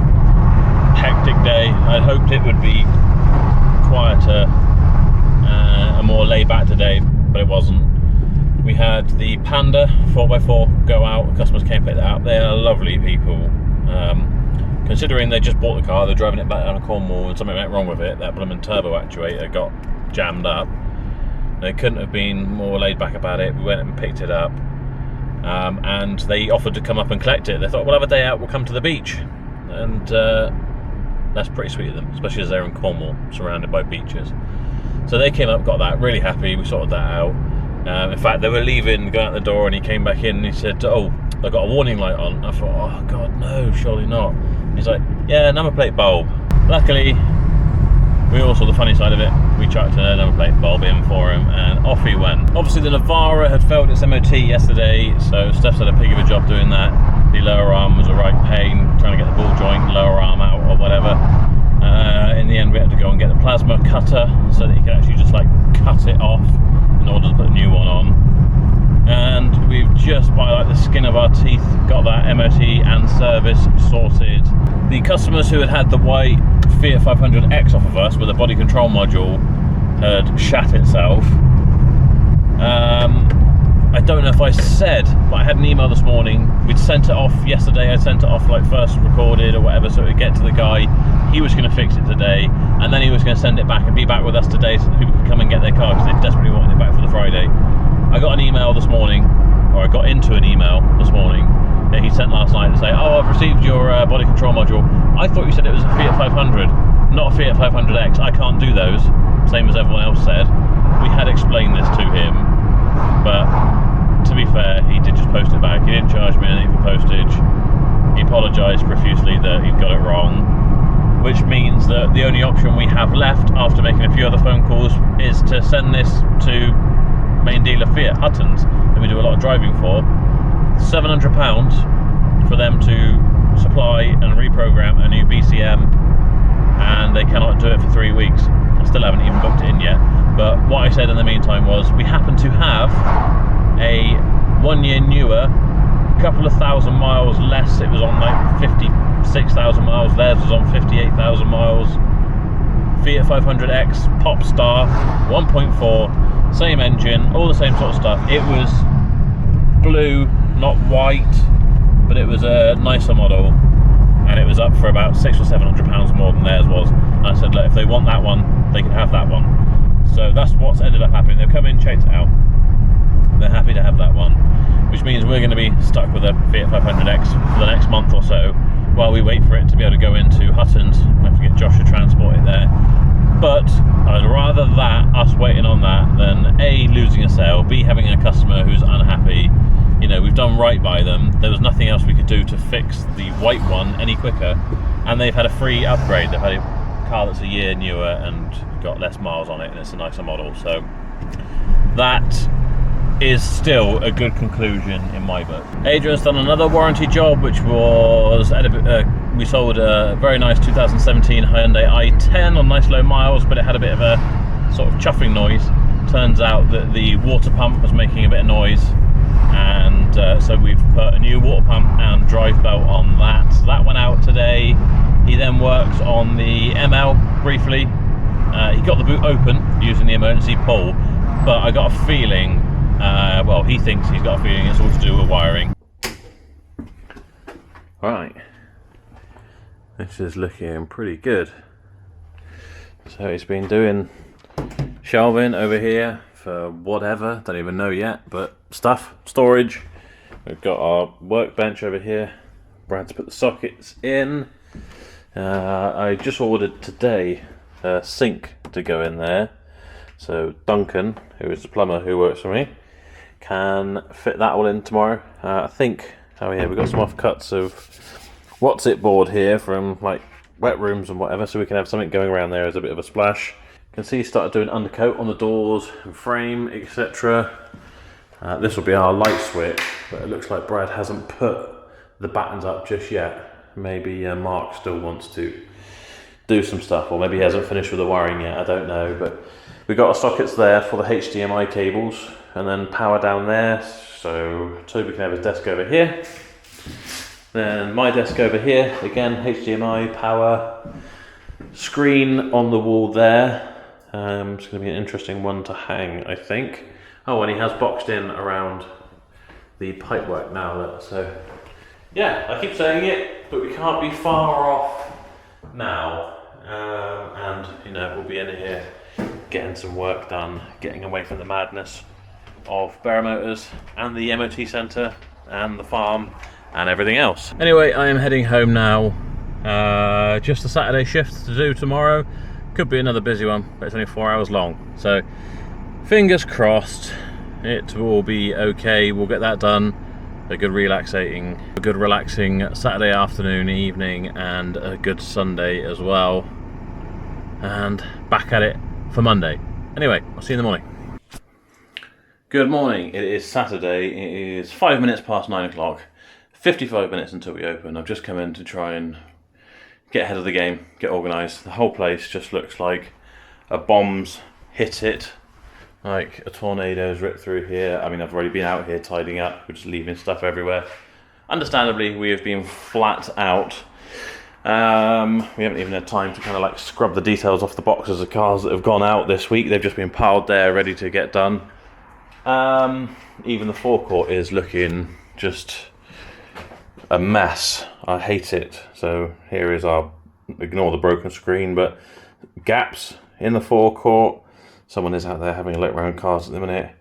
hectic day. I hoped it would be quieter and more laid back today, but it wasn't. We had the Panda 4x4 go out, customers came pick it up. They are lovely people. Considering they just bought the car, they're driving it back down to Cornwall and something went wrong with it. That blooming turbo actuator got jammed up. They couldn't have been more laid back about it. We went and picked it up, and they offered to come up and collect it. They thought, we'll have a day out, we'll come to the beach. And that's pretty sweet of them, especially as they're in Cornwall, surrounded by beaches. So they came up, got that, really happy, we sorted that out. In fact, they were leaving, going out the door, and he came back in and he said, oh, I got a warning light on. I thought, oh God, no, surely not. He's like, yeah, number plate bulb. Luckily, we all saw the funny side of it. We chucked a number plate bulb in for him and off he went. Obviously the Navara had failed its MOT yesterday, so Steph's had a pig of a job doing that. The lower arm was a right pain, trying to get the ball joint, lower arm out or whatever. In the end we had to go and get the plasma cutter so that he could actually just like cut it off in order to put a new one on. And we've just, by like the skin of our teeth, got that MOT and service sorted. The customers who had the white Fiat 500X off of us with a body control module had shat itself. I don't know if I said, but I had an email this morning. We'd sent it off yesterday. I sent it off like first recorded or whatever, so it would get to the guy. He was going to fix it today, and then he was going to send it back and be back with us today so that people could come and get their car because they desperately wanted it back for the Friday. I got an email this morning, or I got into an email this morning that he sent last night to say, oh, I've received your body control module. I thought you said it was a Fiat 500, not a Fiat 500X. I can't do those, same as everyone else said. We had explained this to him, but to be fair, he did just post it back. He didn't charge me anything for postage. He apologised profusely that he'd got it wrong, which means that the only option we have left after making a few other phone calls is to send this to main dealer Fiat Hutton's that we do a lot of driving for. £700 for them to supply and reprogram a new BCM, and they cannot do it for 3 weeks. I still haven't even booked it in yet, but what I said in the meantime was we happen to have a 1 year newer, couple of thousand miles less. It was on like 56,000 miles, theirs was on 58,000 miles, Fiat 500X Popstar 1.4, same engine, all the same sort of stuff. It was blue, not white, but it was a nicer model, and it was up for about £600 or £700 more than theirs was. And I said, look, if they want that one, they can have that one. So that's what's ended up happening. They've come in, checked it out. They're happy to have that one, which means we're going to be stuck with a Fiat 500X for the next month or so while we wait for it to be able to go into Hutton's. I have to get Josh to transport it there. But I'd rather us waiting on that than A, losing a sale, B, having a customer who's unhappy. You know, we've done right by them. There was nothing else we could do to fix the white one any quicker, and they've had a free upgrade. They've had a car that's a year newer and got less miles on it, and it's a nicer model. So that is still a good conclusion in my book. Adrian's done another warranty job, which was we sold a very nice 2017 Hyundai i10 on nice low miles, but it had a bit of a sort of chuffing noise. Turns out that the water pump was making a bit of noise, and so we've put a new water pump and drive belt on that. So that went out today. He then worked on the ML briefly. He got the boot open using the emergency pull, but I got a feeling, well, he thinks he's got a feeling it's all to do with wiring. Right, this is looking pretty good. So he's been doing shelving over here for whatever, don't even know yet, but stuff, storage. We've got our workbench over here. Brad's put the sockets in. I just ordered today a sink to go in there, so Duncan, who is the plumber who works for me, can fit that all in tomorrow. I think, oh yeah, we've got some offcuts of what's it board here from like wet rooms and whatever, so we can have something going around there as a bit of a splash. You can see he started doing undercoat on the doors and frame, etc. This will be our light switch, but it looks like Brad hasn't put the battens up just yet. Maybe Mark still wants to do some stuff, or maybe he hasn't finished with the wiring yet, I don't know. But we've got our sockets there for the HDMI cables, and then power down there, so Toby can have his desk over here. Then my desk over here, again, HDMI, power, screen on the wall there. It's going to be an interesting one to hang, I think. Oh, and he has boxed in around the pipework now, so yeah, I keep saying it, but we can't be far off now. And you know, we'll be in here getting some work done, getting away from the madness of Berrow Motors and the MOT centre and the farm and everything else. Anyway, I am heading home now. Just a Saturday shift to do tomorrow. Could be another busy one, but it's only 4 hours long. So fingers crossed it will be okay. We'll get that done. A good relaxing Saturday afternoon, evening, and a good Sunday as well. And back at it for Monday. Anyway, I'll see you in the morning. Good morning. It is Saturday. It is 5 minutes past 9 o'clock. 55 minutes until we open. I've just come in to try and get ahead of the game, get organised. The whole place just looks like a bomb's hit it. Like a tornado's ripped through here. I mean, I've already been out here tidying up. We're just leaving stuff everywhere. Understandably, we have been flat out. We haven't even had time to kind of like scrub the details off the boxes of cars that have gone out this week. They've just been piled there, ready to get done. Even the forecourt is looking just a mess. I hate it. So here is our, ignore the broken screen, but gaps in the forecourt. Someone is out there having a look around cars at the minute.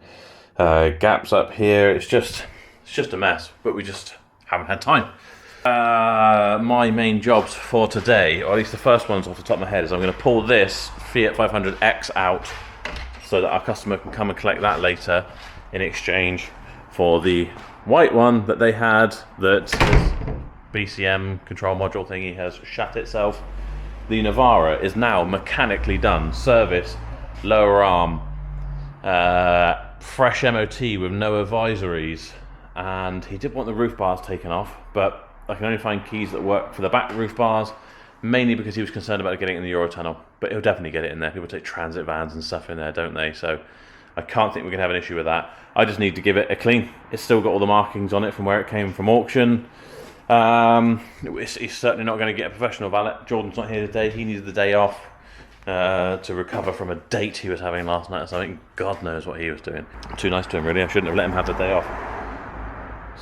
Gaps up here. It's just a mess, but we just haven't had time. My main jobs for today, or at least the first ones off the top of my head, is I'm going to pull this Fiat 500X out so that our customer can come and collect that later in exchange for the white one that they had that this BCM control module thingy has shat itself. The Navara is now mechanically done. Service, lower arm, fresh MOT with no advisories, and he did want the roof bars taken off, but I can only find keys that work for the back roof bars, mainly because he was concerned about getting it in the Eurotunnel, but he'll definitely get it in there. People take transit vans and stuff in there, don't they? So I can't think we're going to have an issue with that. I just need to give it a clean. It's still got all the markings on it from where it came from auction. He's certainly not going to get a professional valet. Jordan's not here today. He needed the day off to recover from a date he was having last night or something. God knows what he was doing. Too nice to him, really. I shouldn't have let him have the day off.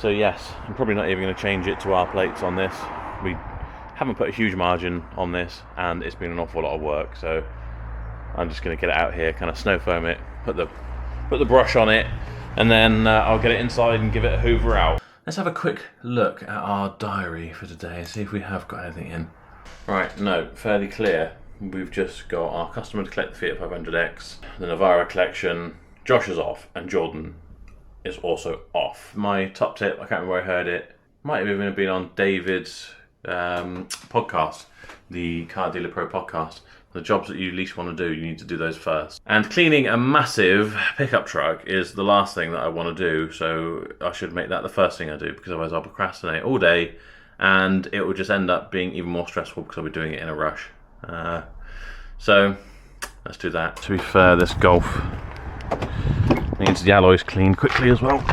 So yes, I'm probably not even going to change it to our plates on this. We haven't put a huge margin on this, and it's been an awful lot of work. So I'm just going to get it out here, kind of snow foam it, put the brush on it, and then I'll get it inside and give it a hoover out. Let's have a quick look at our diary for today and see if we have got anything in. Right, no, fairly clear. We've just got our customer to collect the Fiat 500X, the Navara collection, Josh is off, and Jordan is also off. My top tip, I can't remember where I heard it, might have even been on David's podcast, the Car Dealer Pro podcast. The jobs that you least want to do, you need to do those first. And cleaning a massive pickup truck is the last thing that I want to do, so I should make that the first thing I do, because otherwise I'll procrastinate all day and it will just end up being even more stressful because I'll be doing it in a rush. So let's do that. To be fair, this Golf needs the alloys cleaned quickly as well,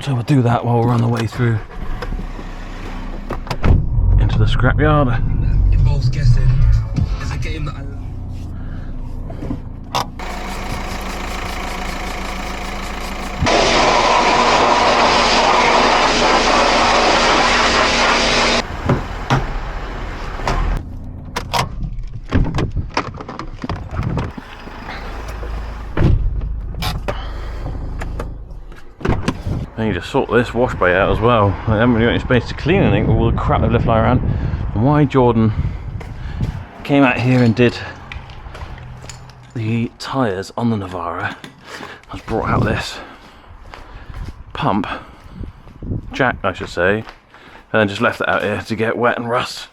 so we'll do that while we're on the way through into the scrapyard. Involves guessing. It's a game that I love. I need to sort this wash bay out as well. I haven't really got any space to clean anything with all the crap that's flying around. And why Jordan came out here and did the tyres on the Navara, has brought out this pump, jack I should say, and then just left it out here to get wet and rust.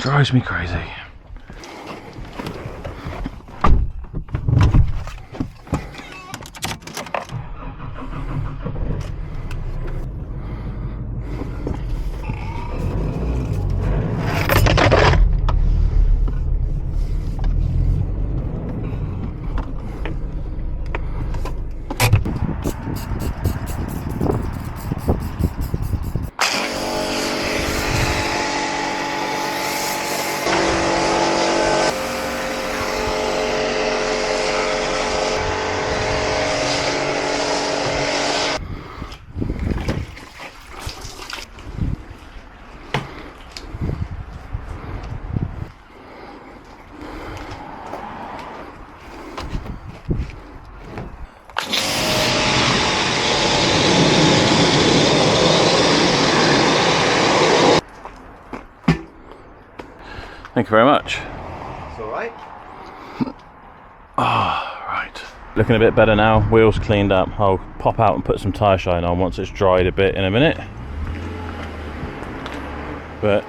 Drives me crazy. Thank you very much. It's alright. Right. Looking a bit better now, wheels cleaned up. I'll pop out and put some tyre shine on once it's dried a bit in a minute. But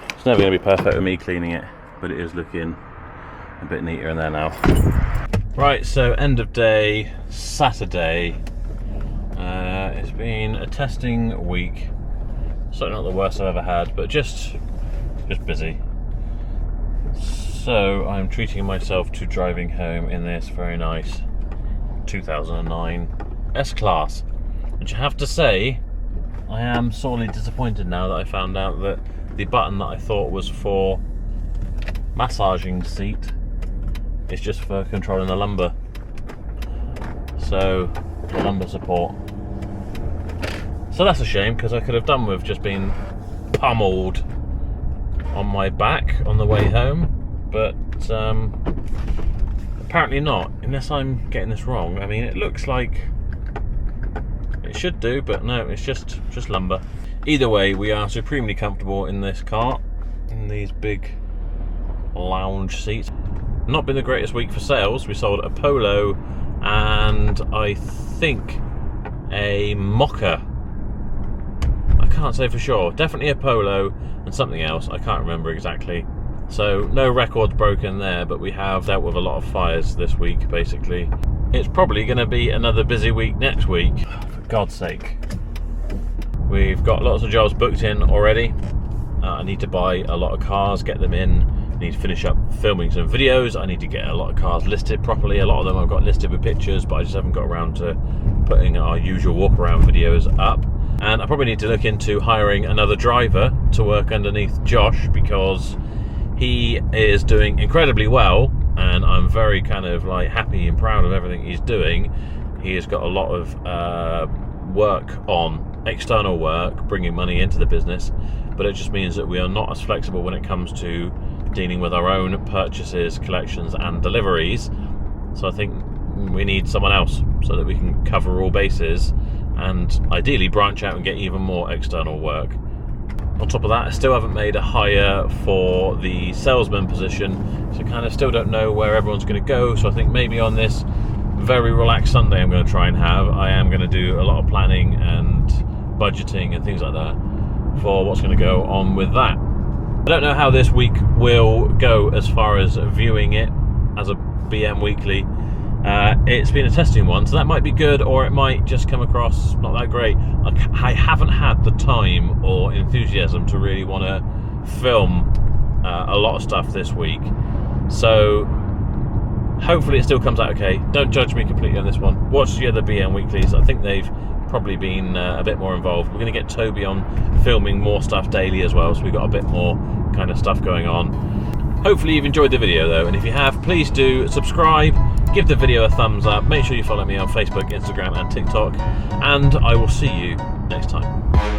it's never going to be perfect with me cleaning it, but it is looking a bit neater in there now. Right, so end of day, Saturday. It's been a testing week. Certainly not the worst I've ever had, but just busy. So I'm treating myself to driving home in this very nice 2009 S-Class, which I have to say, I am sorely disappointed now that I found out that the button that I thought was for massaging the seat is just for controlling the lumbar. So, lumbar support. So that's a shame, because I could have done with just being pummeled on my back on the way home, but apparently not, unless I'm getting this wrong. I mean, it looks like it should do, but no, it's just lumbar. Either way, we are supremely comfortable in this car, in these big lounge seats. Not been the greatest week for sales. We sold a Polo and I think a Mocha. I can't say for sure. Definitely a Polo and something else. I can't remember exactly. So no records broken there, but we have dealt with a lot of fires this week, basically. It's probably going to be another busy week next week. For God's sake. We've got lots of jobs booked in already. I need to buy a lot of cars, get them in. I need to finish up filming some videos. I need to get a lot of cars listed properly. A lot of them I've got listed with pictures, but I just haven't got around to putting our usual walk around videos up. And I probably need to look into hiring another driver to work underneath Josh, because he is doing incredibly well and I'm very kind of like happy and proud of everything he's doing. He has got a lot of work on, external work, bringing money into the business, but it just means that we are not as flexible when it comes to dealing with our own purchases, collections and deliveries. So I think we need someone else so that we can cover all bases and ideally branch out and get even more external work. On top of that, I still haven't made a hire for the salesman position, so kind of still don't know where everyone's going to go. So I think maybe on this very relaxed Sunday I am going to do a lot of planning and budgeting and things like that for what's going to go on with that. I don't know how this week will go as far as viewing it as a BM Weekly. It's been a testing one, so that might be good, or it might just come across not that great. I haven't had the time or enthusiasm to really want to film a lot of stuff this week, so hopefully it still comes out okay. Don't judge me completely on this one. Watch the other BM Weeklies. I think they've probably been a bit more involved. We're going to get Toby on filming more stuff daily as well, so we've got a bit more kind of stuff going on. Hopefully you've enjoyed the video though, and if you have, please do subscribe, give the video a thumbs up, make sure you follow me on Facebook, Instagram and TikTok, and I will see you next time.